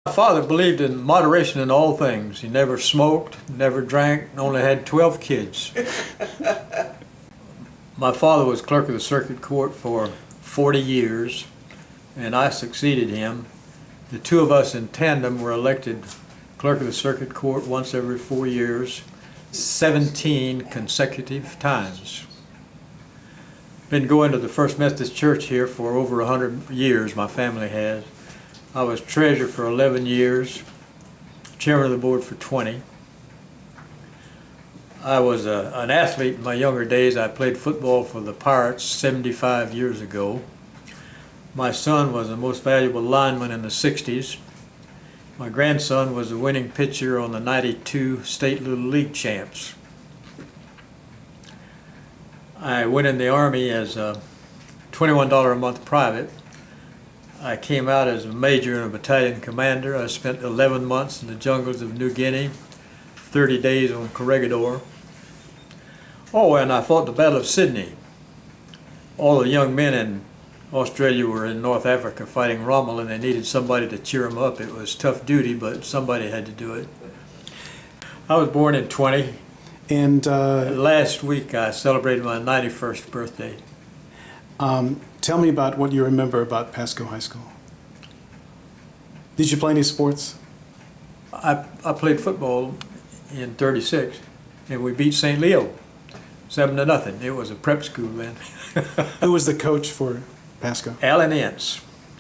My father believed in moderation in all things. He never smoked, never drank, and only had 12 kids. My father was clerk of the circuit court for 40 years, and I succeeded him. The two of us in tandem were elected clerk of the circuit court once every 4 years, 17 consecutive times. Been going to the First Methodist Church here for over 100 years, my family has. I was treasurer for 11 years, chairman of the board for 20. I was an athlete in my younger days. I played football for the Pirates 75 years ago. My son was the most valuable lineman in the 60s. My grandson was the winning pitcher on the 92 State Little League champs. I went in the Army as a $21 a month private. I came out as a major and a battalion commander. I spent 11 months in the jungles of New Guinea, 30 days on Corregidor. Oh, and I fought the Battle of Sydney. All the young men in Australia were in North Africa fighting Rommel, and they needed somebody to cheer them up. It was tough duty, but somebody had to do it. I was born in 20. And last week I celebrated my 91st birthday. Tell me about what you remember about Pasco High School. Did you play any sports? I played football in '36, and we beat St. Leo 7-0. It was a prep school then. Who was the coach for Pasco? Alan Ince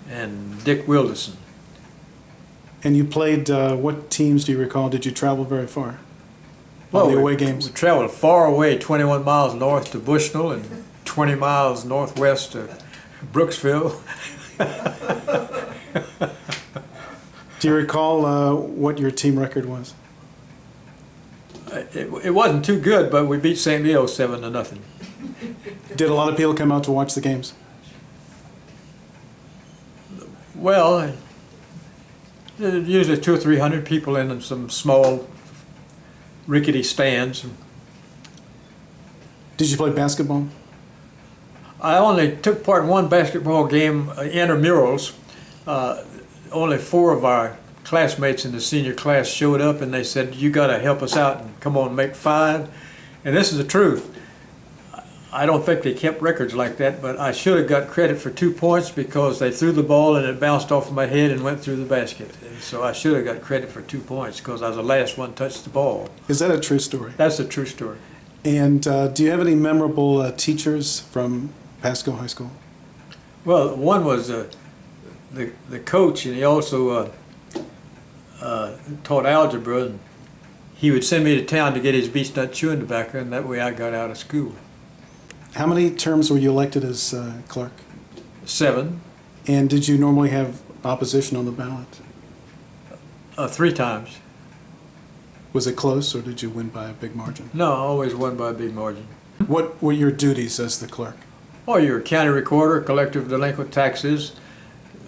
and Dick Wilderson. And you played, what teams do you recall? Did you travel very far? Well, the away games? We traveled far away, 21 miles north to Bushnell and 20 miles northwest to Brooksville. Do you recall what your team record was? It wasn't too good, but we beat St. Leo 7-0. Did a lot of people come out to watch the games? Well, usually 200 or 300 people in some small rickety stands. Did you play basketball? I only took part in one basketball game, intramurals. Only 4 of our classmates in the senior class showed up, and they said, "You got to help us out and come on, make 5." And this is the truth. I don't think they kept records like that, but I should have got credit for 2 points because they threw the ball and it bounced off of my head and went through the basket. And so I should have got credit for 2 points because I was the last one to touch the ball. Is that a true story? That's a true story. And do you have any memorable teachers from Pasco High School? Well, one was the coach, and he also taught algebra, and he would send me to town to get his beech nut chewing tobacco, and that way I got out of school. How many terms were you elected as clerk? 7. And did you normally have opposition on the ballot? 3 times. Was it close, or did you win by a big margin? No, I always won by a big margin. What were your duties as the clerk? Oh, you're a county recorder, collector of delinquent taxes,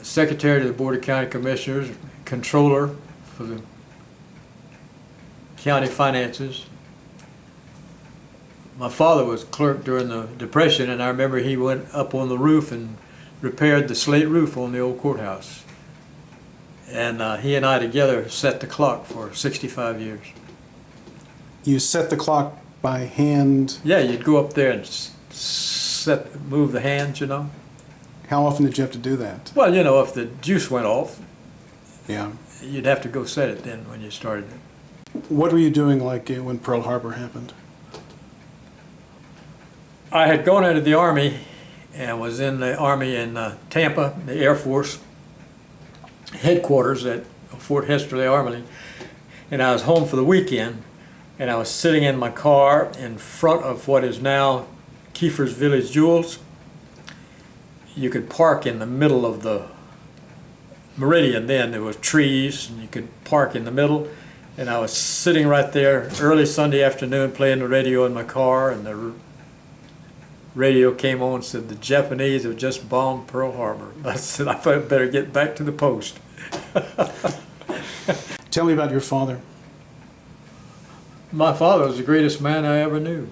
secretary to the Board of County Commissioners, controller for the county finances. My father was clerk during the Depression, and I remember he went up on the roof and repaired the slate roof on the old courthouse. And he and I together set the clock for 65 years. You set the clock by hand? Yeah, you'd go up there and move the hands, you know. How often did you have to do that? Well, you know, if the juice went off, yeah, you'd have to go set it then when you started it. What were you doing like when Pearl Harbor happened? I had gone into the Army and was in the Army in Tampa, the Air Force headquarters at Fort Hesterly Armory, and I was home for the weekend, and I was sitting in my car in front of what is now Kiefer's Village Jewels. You could park in the middle of the meridian then. There was trees, and you could park in the middle. And I was sitting right there early Sunday afternoon playing the radio in my car, and the radio came on and said, "The Japanese have just bombed Pearl Harbor." I said, "I better get back to the post." Tell me about your father. My father was the greatest man I ever knew.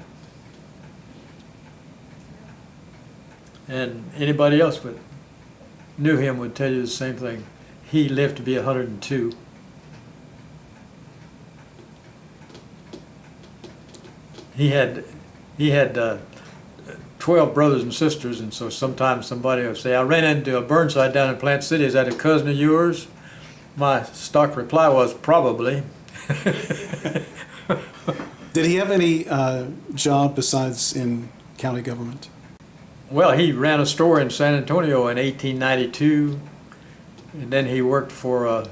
And anybody else that knew him would tell you the same thing. he lived to be 102. He had 12 brothers and sisters, and so sometimes somebody would say, I ran into a Burnside down in Plant City, is that a cousin of yours? My stock reply was, probably. Did he have any job besides in county government? Well, he ran a store in San Antonio in 1892, and then he worked for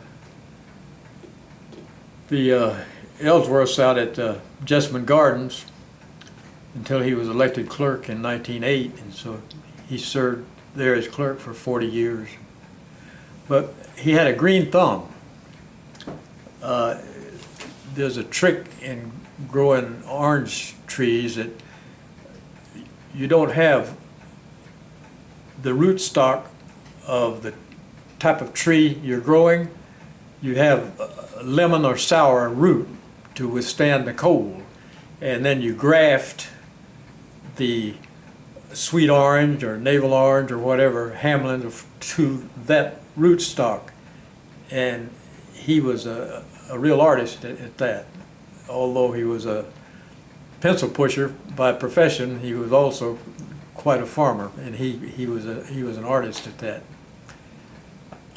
the Ellsworths out at Jessamine Gardens until he was elected clerk in 1908, and so he served there as clerk for 40 years. But he had a green thumb. There's a trick in growing orange trees that you don't have the rootstock of the type of tree you're growing. You have a lemon or sour root to withstand the cold, and then you graft the sweet orange or navel orange or whatever Hamlin to that rootstock. And he was a real artist at that. Although he was a pencil pusher by profession, he was also quite a farmer, and he was an artist at that.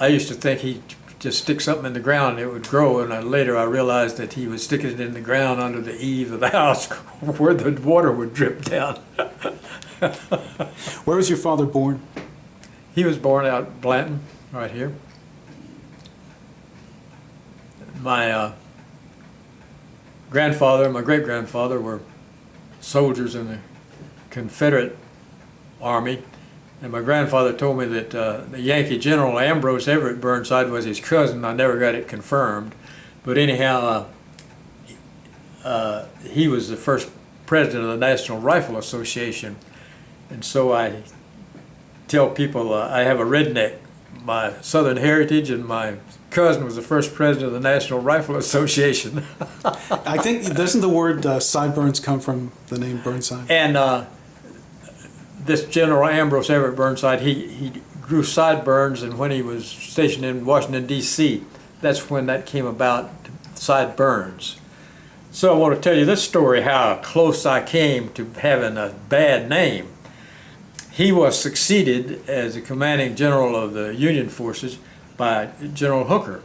I used to think he'd just stick something in the ground and it would grow, and later I realized that he was sticking it in the ground under the eave of the house where the water would drip down. Where was your father born? He was born out Blanton, right here. My grandfather and my great-grandfather were soldiers in the Confederate Army, and my grandfather told me that the Yankee General Ambrose Everett Burnside was his cousin. I never got it confirmed, but anyhow, he was the first president of the National Rifle Association, and so I tell people I have a redneck, my Southern heritage, and my cousin was the first president of the National Rifle Association. I think, doesn't the word sideburns come from the name Burnside? And this General Ambrose Everett Burnside, he grew sideburns, and when he was stationed in Washington, D.C., that's when that came about, sideburns. So I want to tell you this story, how close I came to having a bad name. He was succeeded as the commanding general of the Union forces by General Hooker.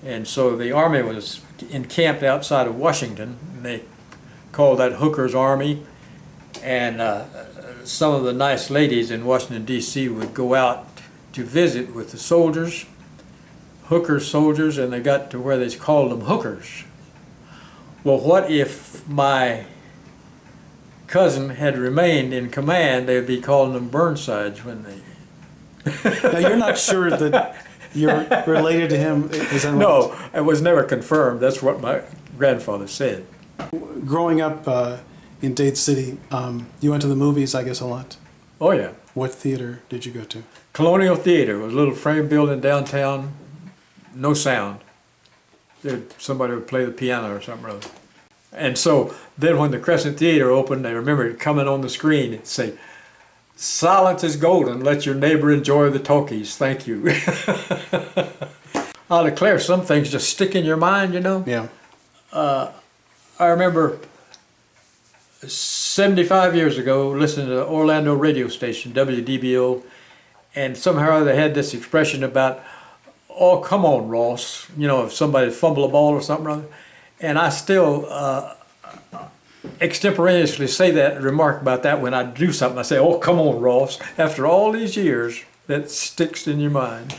And so the army was encamped outside of Washington, and they called that Hooker's Army. And some of the nice ladies in Washington, D.C. would go out to visit with the soldiers, Hooker's soldiers, and they got to where they called them hookers. Well, what if my cousin had remained in command? They would be calling them Burnsides when they... Now, you're not sure that you're related to him, is that right? No, it was never confirmed. That's what my grandfather said. Growing up in Dade City, you went to the movies, I guess, a lot. Oh, yeah. What theater did you go to? Colonial Theater was a little frame building downtown, no sound. Somebody would play the piano or something or other. And so then when the Crescent Theater opened, I remember it coming on the screen, it'd say, "Silence is golden, let your neighbor enjoy the talkies, thank you." I'll declare, some things just stick in your mind, you know? Yeah. I remember 75 years ago listening to the Orlando radio station, WDBO, and somehow they had this expression about, "Oh, come on, Ross," you know, if somebody fumbled a ball or something or other. And I still extemporaneously say that, remark about that when I do something. I say, "Oh, come on, Ross." After all these years, that sticks in your mind.